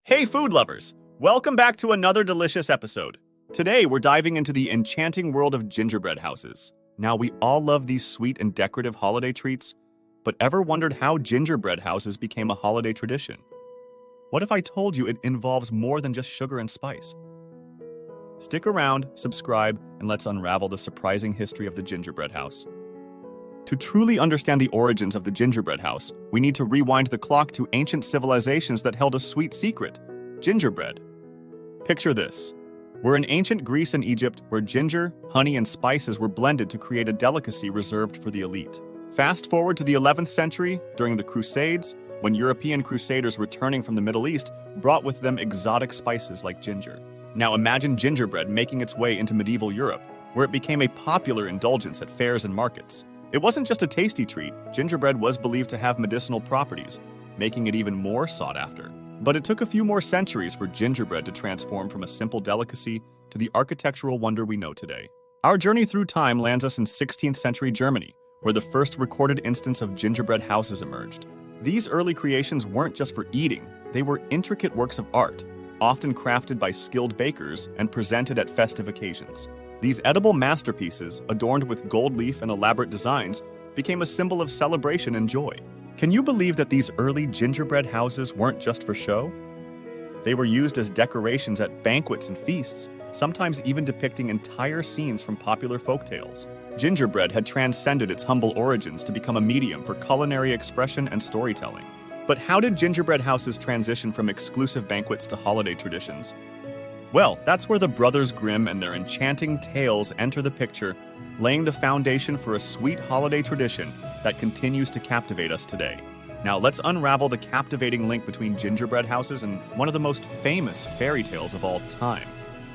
Hey, food lovers! Welcome back to another delicious episode. Today, we're diving into the enchanting world of gingerbread houses. Now, we all love these sweet and decorative holiday treats, but ever wondered how gingerbread houses became a holiday tradition? What if I told you it involves more than just sugar and spice? Stick around, subscribe, and let's unravel the surprising history of the gingerbread house. To truly understand the origins of the gingerbread house, we need to rewind the clock to ancient civilizations that held a sweet secret: gingerbread. Picture this. We're in ancient Greece and Egypt where ginger, honey, and spices were blended to create a delicacy reserved for the elite. Fast forward to the 11th century, during the Crusades, when European crusaders returning from the Middle East brought with them exotic spices like ginger. Now imagine gingerbread making its way into medieval Europe, where it became a popular indulgence at fairs and markets. It wasn't just a tasty treat, gingerbread was believed to have medicinal properties, making it even more sought after. But it took a few more centuries for gingerbread to transform from a simple delicacy to the architectural wonder we know today. Our journey through time lands us in 16th century Germany, where the first recorded instance of gingerbread houses emerged. These early creations weren't just for eating, they were intricate works of art, often crafted by skilled bakers and presented at festive occasions. These edible masterpieces, adorned with gold leaf and elaborate designs, became a symbol of celebration and joy. Can you believe that these early gingerbread houses weren't just for show? They were used as decorations at banquets and feasts, sometimes even depicting entire scenes from popular folktales. Gingerbread had transcended its humble origins to become a medium for culinary expression and storytelling. But how did gingerbread houses transition from exclusive banquets to holiday traditions? Well, that's where the brothers Grimm and their enchanting tales enter the picture, laying the foundation for a sweet holiday tradition that continues to captivate us today. Now, let's unravel the captivating link between gingerbread houses and one of the most famous fairy tales of all time,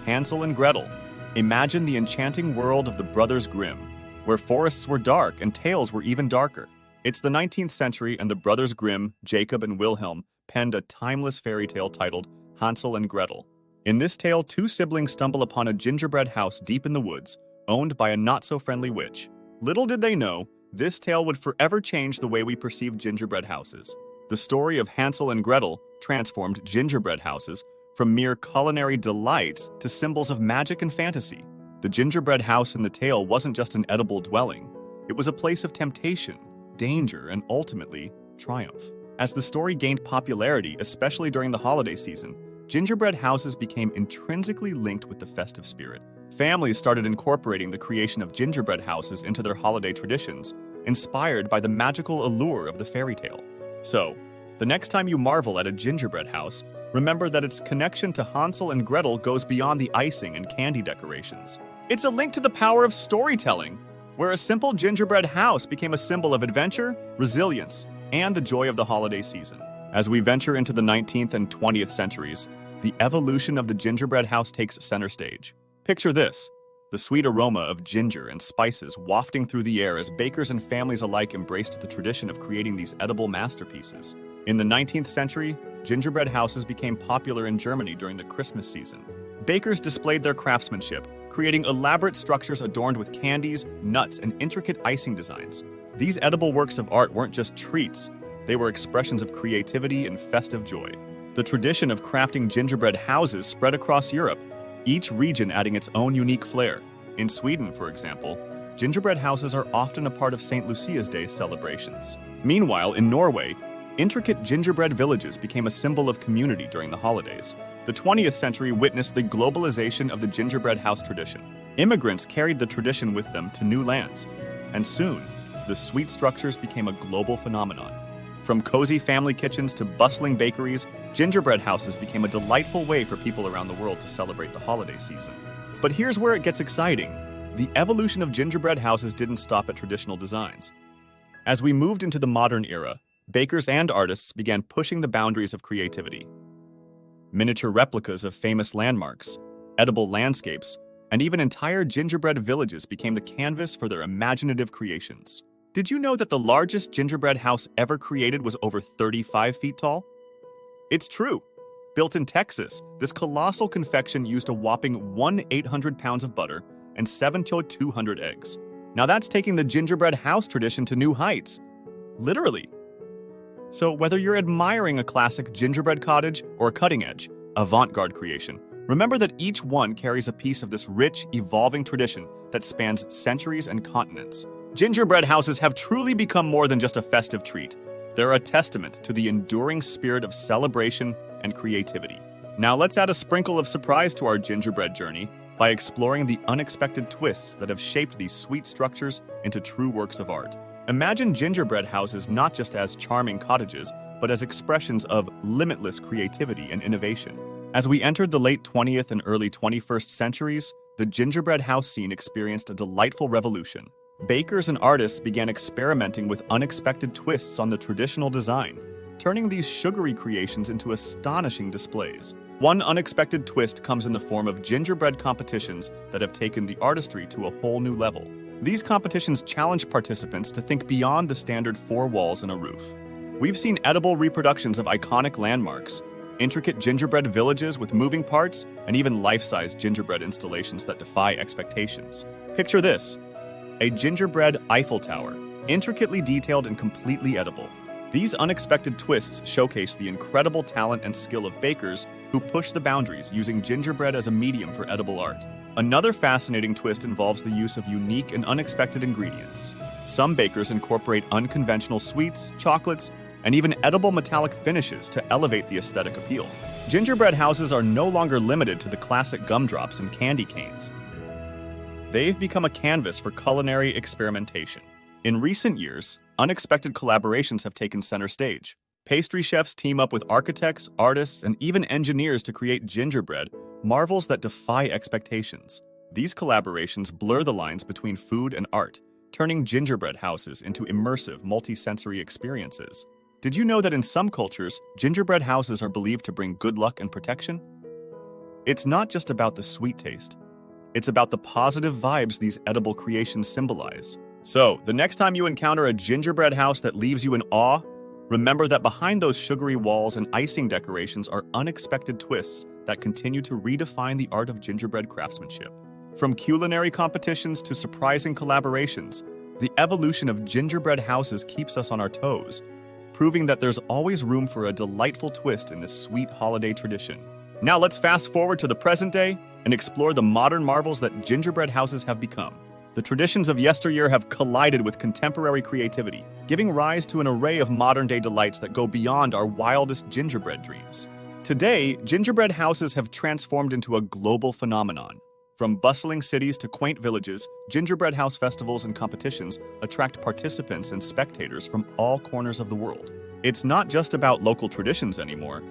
Hansel and Gretel. Imagine the enchanting world of the brothers Grimm, where forests were dark and tales were even darker. It's the 19th century, and the brothers Grimm, Jacob and Wilhelm, penned a timeless fairy tale titled Hansel and Gretel. In this tale, two siblings stumble upon a gingerbread house deep in the woods, owned by a not-so-friendly witch. Little did they know, this tale would forever change the way we perceive gingerbread houses. The story of Hansel and Gretel transformed gingerbread houses from mere culinary delights to symbols of magic and fantasy. The gingerbread house in the tale wasn't just an edible dwelling. It was a place of temptation, danger, and ultimately, triumph. As the story gained popularity, especially during the holiday season, gingerbread houses became intrinsically linked with the festive spirit. Families started incorporating the creation of gingerbread houses into their holiday traditions, inspired by the magical allure of the fairy tale. So, the next time you marvel at a gingerbread house, remember that its connection to Hansel and Gretel goes beyond the icing and candy decorations. It's a link to the power of storytelling, where a simple gingerbread house became a symbol of adventure, resilience, and the joy of the holiday season. As we venture into the 19th and 20th centuries, the evolution of the gingerbread house takes center stage. Picture this: the sweet aroma of ginger and spices wafting through the air as bakers and families alike embraced the tradition of creating these edible masterpieces. In the 19th century, gingerbread houses became popular in Germany during the Christmas season. Bakers displayed their craftsmanship, creating elaborate structures adorned with candies, nuts, and intricate icing designs. These edible works of art weren't just treats, they were expressions of creativity and festive joy. The tradition of crafting gingerbread houses spread across Europe, each region adding its own unique flair. In Sweden, for example, gingerbread houses are often a part of St. Lucia's Day celebrations. Meanwhile, in Norway, intricate gingerbread villages became a symbol of community during the holidays. The 20th century witnessed the globalization of the gingerbread house tradition. Immigrants carried the tradition with them to new lands, and soon, the sweet structures became a global phenomenon. From cozy family kitchens to bustling bakeries, gingerbread houses became a delightful way for people around the world to celebrate the holiday season. But here's where it gets exciting. The evolution of gingerbread houses didn't stop at traditional designs. As we moved into the modern era, bakers and artists began pushing the boundaries of creativity. Miniature replicas of famous landmarks, edible landscapes, and even entire gingerbread villages became the canvas for their imaginative creations. Did you know that the largest gingerbread house ever created was over 35 feet tall? It's true. Built in Texas, this colossal confection used a whopping 1,800 pounds of butter and 7,200 eggs. Now that's taking the gingerbread house tradition to new heights. Literally. So whether you're admiring a classic gingerbread cottage or a cutting-edge, avant-garde creation, remember that each one carries a piece of this rich, evolving tradition that spans centuries and continents. Gingerbread houses have truly become more than just a festive treat. They're a testament to the enduring spirit of celebration and creativity. Now let's add a sprinkle of surprise to our gingerbread journey by exploring the unexpected twists that have shaped these sweet structures into true works of art. Imagine gingerbread houses not just as charming cottages, but as expressions of limitless creativity and innovation. As we entered the late 20th and early 21st centuries, the gingerbread house scene experienced a delightful revolution. Bakers and artists began experimenting with unexpected twists on the traditional design, turning these sugary creations into astonishing displays. One unexpected twist comes in the form of gingerbread competitions that have taken the artistry to a whole new level. These competitions challenge participants to think beyond the standard four walls and a roof. We've seen edible reproductions of iconic landmarks, intricate gingerbread villages with moving parts, and even life-size gingerbread installations that defy expectations. Picture this: a gingerbread Eiffel Tower, intricately detailed and completely edible. These unexpected twists showcase the incredible talent and skill of bakers who push the boundaries using gingerbread as a medium for edible art. Another fascinating twist involves the use of unique and unexpected ingredients. Some bakers incorporate unconventional sweets, chocolates, and even edible metallic finishes to elevate the aesthetic appeal. Gingerbread houses are no longer limited to the classic gumdrops and candy canes. They've become a canvas for culinary experimentation. In recent years, unexpected collaborations have taken center stage. Pastry chefs team up with architects, artists, and even engineers to create gingerbread, marvels that defy expectations. These collaborations blur the lines between food and art, turning gingerbread houses into immersive, multi-sensory experiences. Did you know that in some cultures, gingerbread houses are believed to bring good luck and protection? It's not just about the sweet taste. It's about the positive vibes these edible creations symbolize. So, the next time you encounter a gingerbread house that leaves you in awe, remember that behind those sugary walls and icing decorations are unexpected twists that continue to redefine the art of gingerbread craftsmanship. From culinary competitions to surprising collaborations, the evolution of gingerbread houses keeps us on our toes, proving that there's always room for a delightful twist in this sweet holiday tradition. Now let's fast forward to the present day and explore the modern marvels that gingerbread houses have become. The traditions of yesteryear have collided with contemporary creativity, giving rise to an array of modern-day delights that go beyond our wildest gingerbread dreams. Today, gingerbread houses have transformed into a global phenomenon. From bustling cities to quaint villages, gingerbread house festivals and competitions attract participants and spectators from all corners of the world. It's not just about local traditions anymore.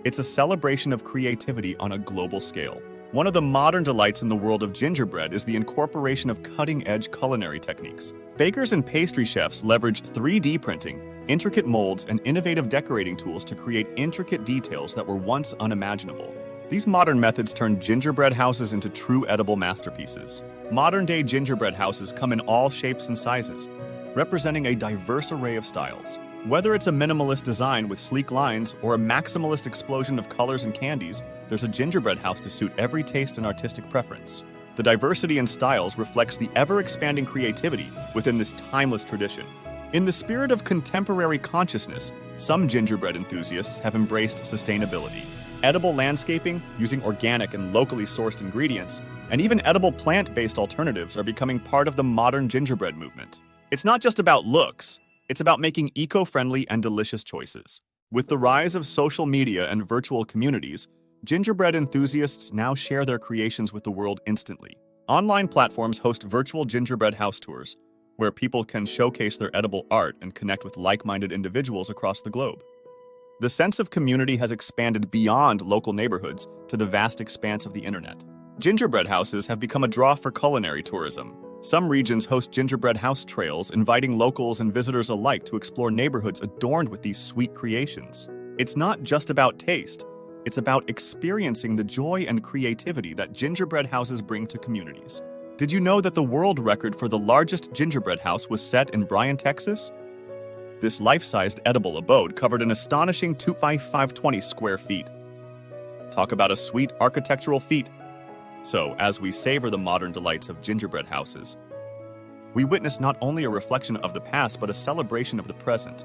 It's a celebration of creativity on a global scale. One of the modern delights in the world of gingerbread is the incorporation of cutting-edge culinary techniques. Bakers and pastry chefs leverage 3D printing, intricate molds, and innovative decorating tools to create intricate details that were once unimaginable. These modern methods turn gingerbread houses into true edible masterpieces. Modern-day gingerbread houses come in all shapes and sizes, representing a diverse array of styles. Whether it's a minimalist design with sleek lines or a maximalist explosion of colors and candies, there's a gingerbread house to suit every taste and artistic preference. The diversity in styles reflects the ever-expanding creativity within this timeless tradition. In the spirit of contemporary consciousness, some gingerbread enthusiasts have embraced sustainability. Edible landscaping, using organic and locally sourced ingredients, and even edible plant-based alternatives are becoming part of the modern gingerbread movement. It's not just about looks. It's about making eco-friendly and delicious choices. With the rise of social media and virtual communities, gingerbread enthusiasts now share their creations with the world instantly. Online platforms host virtual gingerbread house tours, where people can showcase their edible art and connect with like-minded individuals across the globe. The sense of community has expanded beyond local neighborhoods to the vast expanse of the internet. Gingerbread houses have become a draw for culinary tourism. Some regions host gingerbread house trails, inviting locals and visitors alike to explore neighborhoods adorned with these sweet creations. It's not just about taste. It's about experiencing the joy and creativity that gingerbread houses bring to communities. Did you know that the world record for the largest gingerbread house was set in Bryan, Texas? This life-sized edible abode covered an astonishing 2,520 square feet. Talk about a sweet architectural feat. So, as we savor the modern delights of gingerbread houses, we witness not only a reflection of the past but a celebration of the present.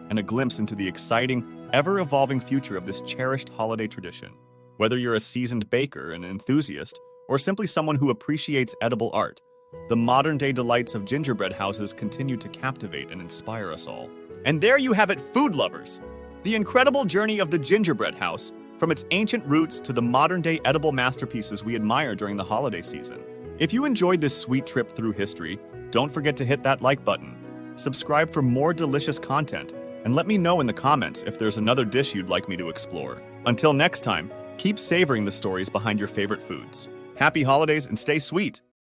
and a glimpse into the exciting, ever-evolving future of this cherished holiday tradition. Whether you're a seasoned baker, an enthusiast, or simply someone who appreciates edible art, the modern-day delights of gingerbread houses continue to captivate and inspire us all. And there you have it, food lovers! The incredible journey of the gingerbread house, from its ancient roots to the modern-day edible masterpieces we admire during the holiday season. If you enjoyed this sweet trip through history, don't forget to hit that like button. Subscribe for more delicious content, and let me know in the comments if there's another dish you'd like me to explore. Until next time, keep savoring the stories behind your favorite foods. Happy holidays and stay sweet!